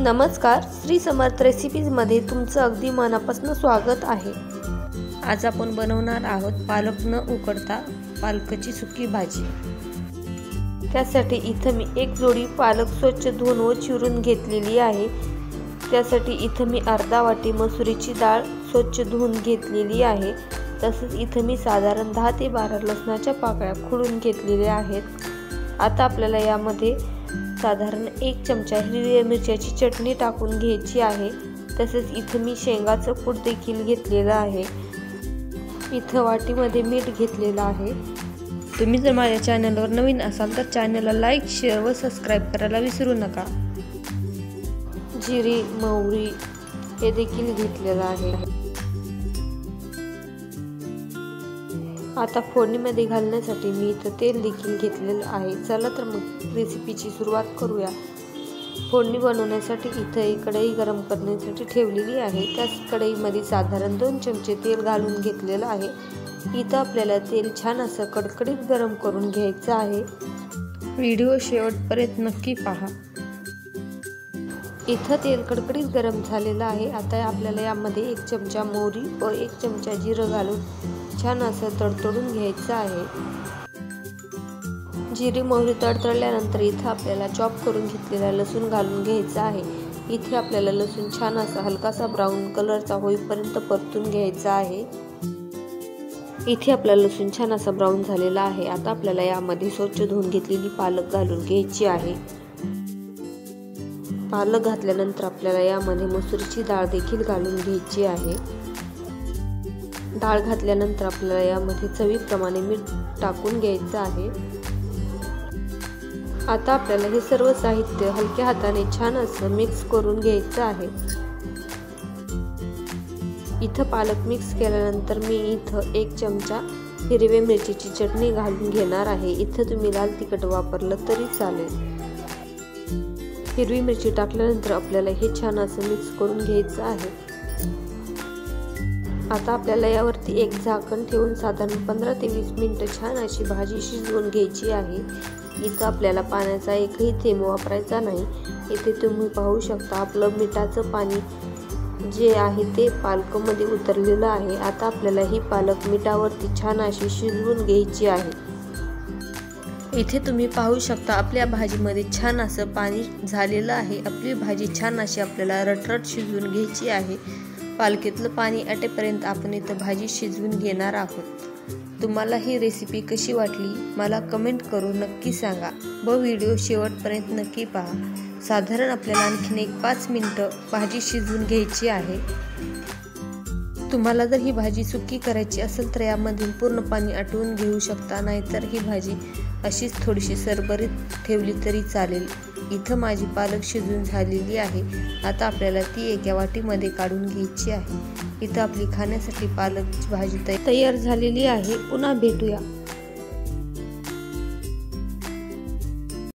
नमस्कार, श्री समर्थ रेसिपीजमध्ये तुमचं अगदी मनापासून स्वागत आहे। आज आपण बनवणार आहोत पालक न उकडता पालकाची सुकी भाजी। त्यासाठी इथं मी एक जोडी पालक स्वच्छ धुवून व चिरून घेतलेली आहे। त्यासाठी इथं मी अर्धा वाटी मसुरीची डाळ स्वच्छ धुवून घेतलेली आहे। तसेच इथं मी साधारण 10 ते 12 लसणाच्या पाकळ्या खोडून घेतलेल्या आहेत। आता आपल्याला यामध्ये साधारण 1 चमचा हिरव्या मिरच्याची चटणी टाकून घ्यायची आहे। तसेच इथे मी शेंगाचं कूट देखील घेतलेलं आहे। इथे वाटीमध्ये मीठ घेतलेलं आहे। तुम्ही जर माझ्या चॅनलवर नवीन असाल तर चॅनलला लाईक, शेअर व सबस्क्राइब करायला विसरू नका। जिरे, मोहरी हे देखील घेतलेलं आहे। आता फोडणीमध्ये घालण्यासाठी मी इथं तेल देखील घेतलेलं आहे। चला तर मग रेसिपीची सुरुवात करूया। फोडणी बनवण्यासाठी इथं एक कढई गरम करण्यासाठी ठेवलेली आहे। त्याच कढईमध्ये साधारण 2 चमचे तेल घालून घेतलेलं आहे। इथं आपल्याला तेल छान असं कडकडीत गरम करून घ्यायचं आहे। व्हिडिओ शेवटपर्यंत नक्की पहा। इथं तेल कडकडीत गरम झालेलं आहे। आता आपल्याला यामध्ये 1 चमचा मोहरी व 1 चमचा जिरं घालून छान असं तडतडून घ्यायचं आहे। जिरे मोहरी तडतडल्यानंतर इथं आपल्याला चॉप करून घेतलेला लसूण घालून घ्यायचा आहे। इथे आपल्याला लसूण छान असा हलकासा ब्राऊन कलरचा होईपर्यंत परतून घ्यायचा आहे। इथे आपला लसूण छान असा ब्राऊन झालेला आहे। आता आपल्याला यामध्ये स्वच्छ धुवून घेतलेली पालक घालून घ्यायची आहे। पालक घातल्यानंतर आपल्याला यामध्ये मसूरची डाळ देखील घालून घ्यायची आहे। डाळ घातल्यानंतर आपल्याला यामध्ये चवीप्रमाणे मीठ टाकून घ्यायचं आहे। आता आपल्याला हे सर्व साहित्य हलक्या हाताने छान असं मिक्स करून घ्यायचं आहे। इथं पालक मिक्स केल्यानंतर मी इथं 1 चमचा हिरव्या मिरचीची चटणी घालून घेणार आहे। इथं तुम्ही लाल तिखट वापरलं तरी चालेल। हिरवी मिरची टाकल्यानंतर आपल्याला हे छान असं मिक्स करून घ्यायचं आहे। आता आपल्याला यावरती एक झाकण ठेवून साधारण 15 ते 20 मिनिटं छान अशी भाजी शिजवून घ्यायची आहे। इथं आपल्याला पाण्याचा एकही थेंब वापरायचा नाही। इथे तुम्ही पाहू शकता आपलं मिठाचं पाणी जे आहे ते पालकामध्ये उतरलेलं आहे। आता आपल्याला ही पालक मिठावरती छान अशी शिजवून घ्यायची आहे। इथे तुम्ही पाहू शकता आपल्या भाजीमध्ये छान असं पाणी झालेलं आहे। आपली भाजी छान अशी आपल्याला रटरट शिजवून घ्यायची आहे। पालकेतलं पाणी आटेपर्यंत आपण इथं भाजी शिजवून घेणार आहोत। तुम्हाला ही रेसिपी कशी वाटली मला कमेंट करून नक्की सांगा व व्हिडिओ शेवटपर्यंत नक्की पहा। साधारण आपल्याला आणखीन 5 मिनिटं भाजी शिजवून घ्यायची आहे। तुम्हाला जर ही भाजी सुकी करायची असेल तर यामधील पूर्ण पाणी आटवून घेऊ शकता, नाहीतर ही भाजी अशीच थोडीशी सरबरीत ठेवली तरी चालेल। इथं माझी पालक शिजून झालेली आहे। आता आपल्याला ती एका वाटीमध्ये काढून घ्यायची आहे। इथं आपली खाण्यासाठी पालकची भाजी तयार झालेली आहे। पुन्हा भेटूया।